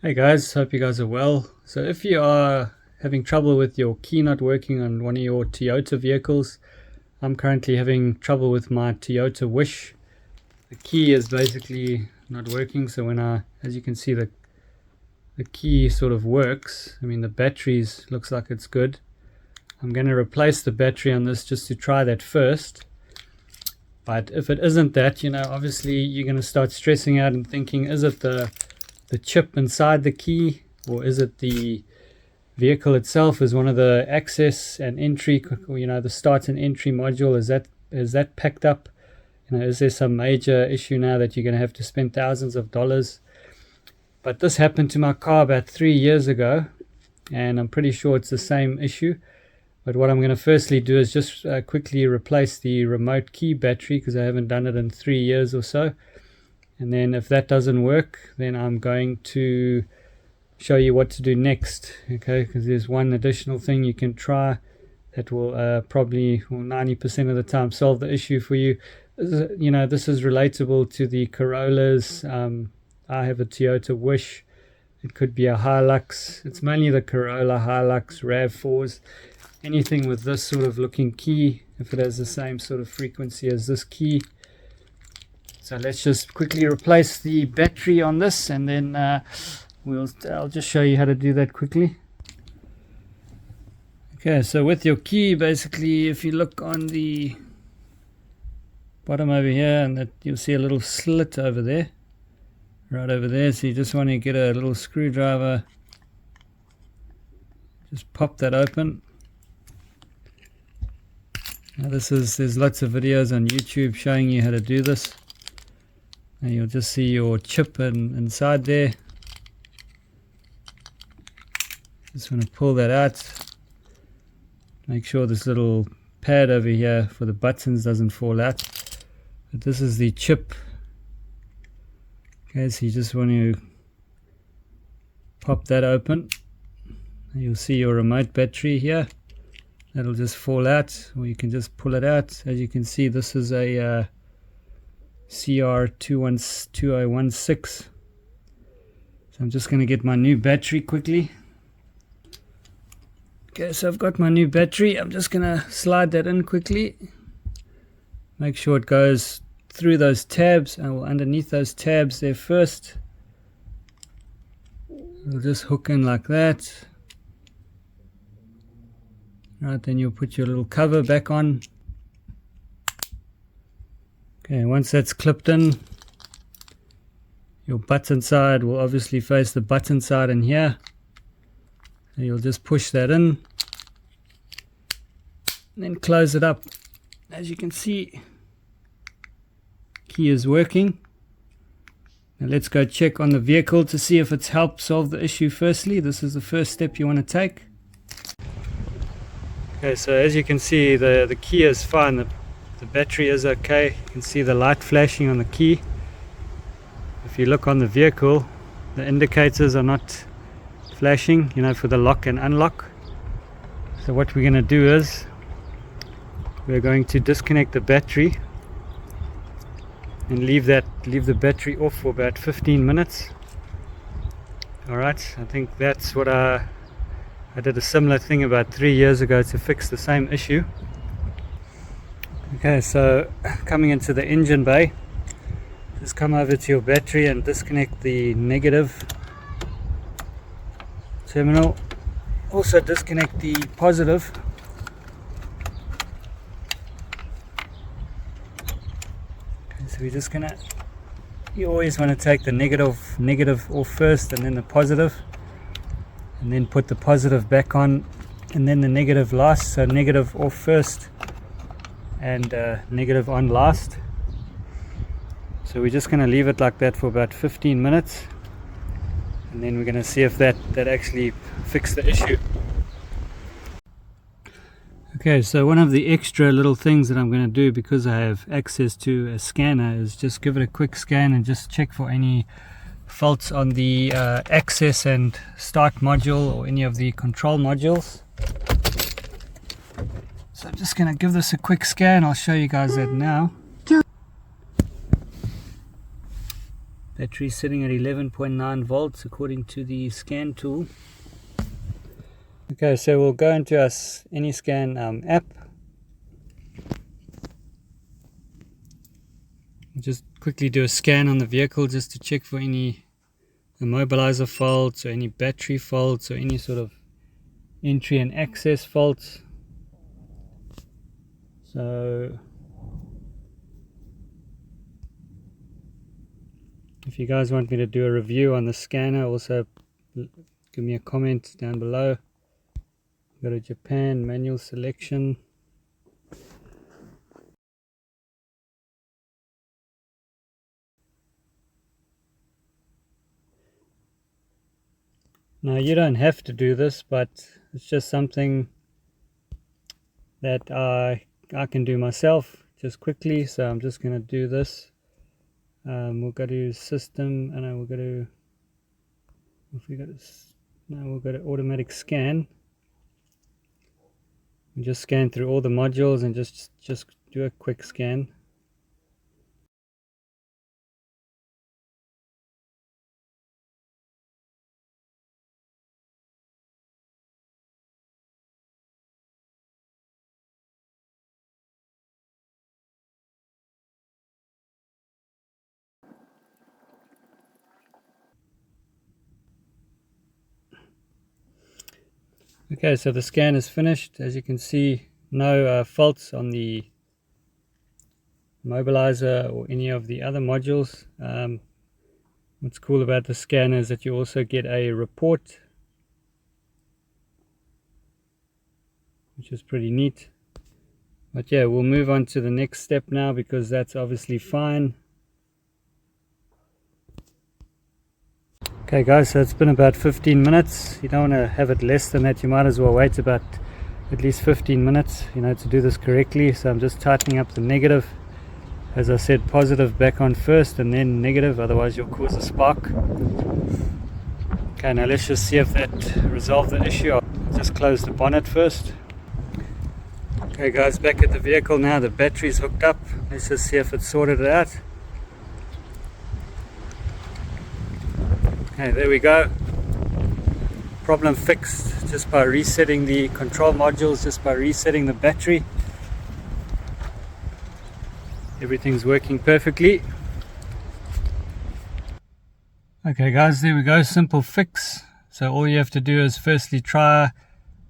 Hey guys, hope you guys are well. So if you are having trouble with your key not working on one of your Toyota vehicles, I'm currently having trouble with my Toyota Wish. The key is basically not working, so as you can see, the key sort of works. I mean, the batteries looks like it's good. I'm going to replace the battery on this just to try that first. But if it isn't that, obviously you're going to start stressing out and thinking, is it the chip inside the key, or is it the vehicle itself? Is one of the access and entry, the start and entry module, is that packed up? Is there some major issue now that you're going to have to spend thousands of dollars? But this happened to my car about 3 years ago, and I'm pretty sure it's the same issue. But what I'm going to firstly do is just quickly replace the remote key battery, because I haven't done it in 3 years or so. And then if that doesn't work, then I'm going to show you what to do next, okay? Because there's one additional thing you can try that will probably 90% of the time solve the issue for you. This is relatable to the Corollas. I have a Toyota Wish. It could be a Hilux. It's mainly the Corolla, Hilux, Rav4s. Anything with this sort of looking key, if it has the same sort of frequency as this key. So let's just quickly replace the battery on this, and then I'll just show you how to do that quickly. Okay, so with your key, basically, if you look on the bottom over here, and you'll see a little slit over there, right over there. So you just want to get a little screwdriver, just pop that open. Now there's lots of videos on YouTube showing you how to do this. And you'll just see your chip inside there. Just want to pull that out. Make sure this little pad over here for the buttons doesn't fall out. But this is the chip. Okay, so you just want to pop that open. And you'll see your remote battery here. That'll just fall out, or you can just pull it out. As you can see, this is a CR2016. So I'm just going to get my new battery quickly. Okay, so I've got my new battery. I'm just going to slide that in quickly. Make sure it goes through those tabs, and underneath those tabs there first. It'll just hook in like that. Right, then you'll put your little cover back on. Okay, once that's clipped in, your button side will obviously face the button side in here. And you'll just push that in, and then close it up. As you can see, key is working. Now let's go check on the vehicle to see if it's helped solve the issue firstly. This is the first step you want to take. Okay, so as you can see, the key is fine. The battery is okay. You can see the light flashing on the key. If you look on the vehicle, the indicators are not flashing, for the lock and unlock. So what we're going to do is we're going to disconnect the battery and leave the battery off for about 15 minutes. Alright, I think that's what I did a similar thing about 3 years ago to fix the same issue. Okay, so coming into the engine bay, just come over to your battery and disconnect the negative terminal. Also disconnect the positive. Okay, so we're just gonna, you always want to take the negative off first, and then the positive, and then put the positive back on, and then the negative last. So negative off first and negative on last. So we're just going to leave it like that for about 15 minutes, and then we're going to see if that actually fixed the issue. Okay, so one of the extra little things that I'm going to do, because I have access to a scanner, is just give it a quick scan and just check for any faults on the access and start module or any of the control modules. So I'm just going to give this a quick scan. I'll show you guys that now. Battery sitting at 11.9 volts according to the scan tool. Okay, so we'll go into our AnyScan app. Just quickly do a scan on the vehicle just to check for any immobilizer faults or any battery faults or any sort of entry and access faults. So if you guys want me to do a review on the scanner, also give me a comment down below. Go to Japan, manual selection. Now you don't have to do this, but it's just something that I can do myself just quickly. So I'm just going to do this. We'll go to system, and we'll go to, we'll go to automatic scan and just scan through all the modules and just do a quick scan. Okay, so the scan is finished. As you can see, no faults on the immobilizer or any of the other modules. What's cool about the scan is that you also get a report, which is pretty neat. But yeah, we'll move on to the next step now, because that's obviously fine. Okay guys, so it's been about 15 minutes. You don't want to have it less than that. You might as well wait about at least 15 minutes, to do this correctly. So I'm just tightening up the negative. As I said, positive back on first and then negative, otherwise you'll cause a spark. Okay, now let's just see if that resolved the issue. I'll just close the bonnet first. Okay guys, back at the vehicle now. The battery's hooked up. Let's just see if it sorted it out. Okay, there we go. Problem fixed just by resetting the control modules, just by resetting the battery. Everything's working perfectly. Okay guys, there we go, simple fix. So all you have to do is firstly try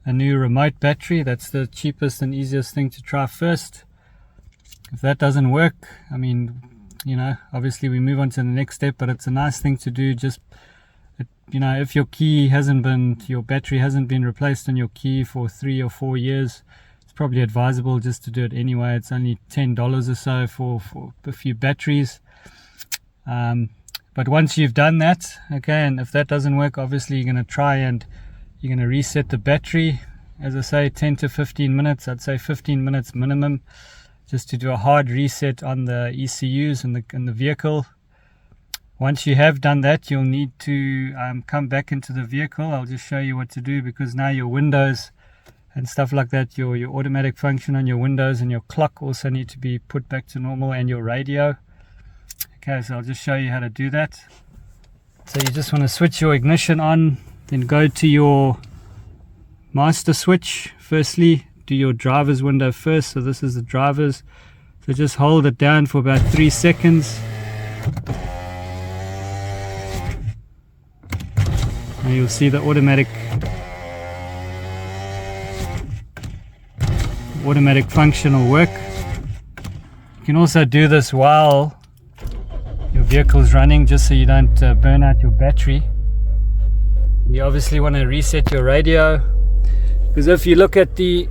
a new remote battery. That's the cheapest and easiest thing to try first. If that doesn't work, obviously we move on to the next step, but it's a nice thing to do. Just if your battery hasn't been replaced on your key for 3 or 4 years, it's probably advisable just to do it anyway. It's only $10 or so for a few batteries. But once you've done that, okay, and if that doesn't work, obviously you're going to try and you're going to reset the battery. As I say, 10 to 15 minutes. I'd say 15 minutes minimum, just to do a hard reset on the ECUs in the vehicle. Once you have done that, you'll need to come back into the vehicle. I'll just show you what to do, because now your windows and stuff like that, your automatic function on your windows and your clock also need to be put back to normal, and your radio. Okay, so I'll just show you how to do that. So you just want to switch your ignition on, then go to your master switch. Firstly, do your driver's window first. So this is the driver's. So just hold it down for about 3 seconds. And you'll see the automatic function will work. You can also do this while your vehicle is running, just so you don't burn out your battery. You obviously want to reset your radio, because if you look at the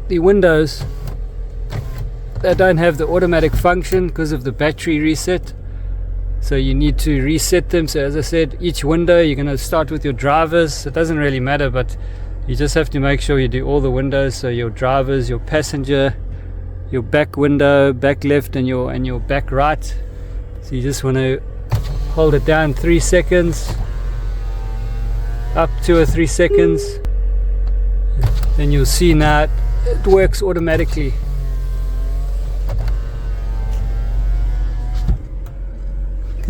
windows, they don't have the automatic function because of the battery reset. So you need to reset them. So as I said, each window you're going to start with your drivers. It doesn't really matter, but you just have to make sure you do all the windows. So your drivers, your passenger, your back window, back left, and your back right. So you just want to hold it down 3 seconds, up 2 or 3 seconds. Then you'll see now it works automatically.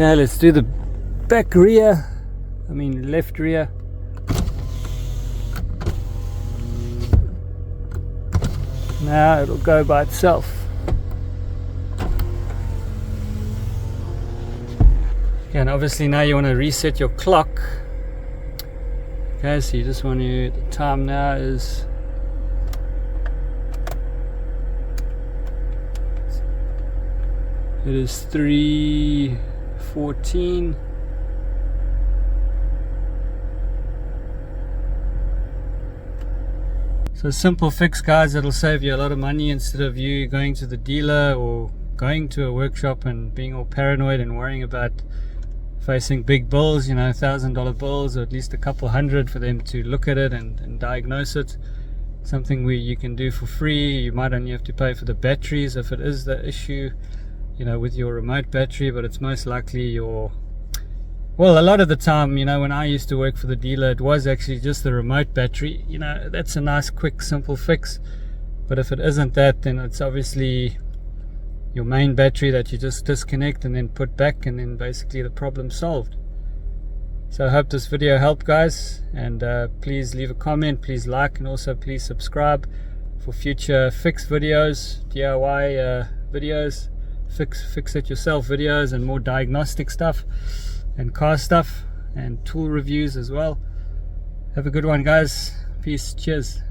Okay, let's do the back rear, left rear. Now it'll go by itself. Okay, and obviously now you want to reset your clock. Okay, so you just want to, the time now is it is 3:14. So simple fix, guys, that'll save you a lot of money instead of you going to the dealer or going to a workshop and being all paranoid and worrying about facing big bills, $1,000 bills, or at least a couple hundred for them to look at it and diagnose it. Something you can do for free. You might only have to pay for the batteries if it is the issue, with your remote battery, but it's most likely well, a lot of the time, when I used to work for the dealer, it was actually just the remote battery. That's a nice, quick, simple fix. But if it isn't that, then it's obviously your main battery that you just disconnect and then put back, and then basically the problem's solved. So I hope this video helped, guys, and please leave a comment, please like, and also please subscribe for future fix videos, DIY videos, fix it yourself videos, and more diagnostic stuff and car stuff and tool reviews as well. Have a good one, guys. Peace. Cheers.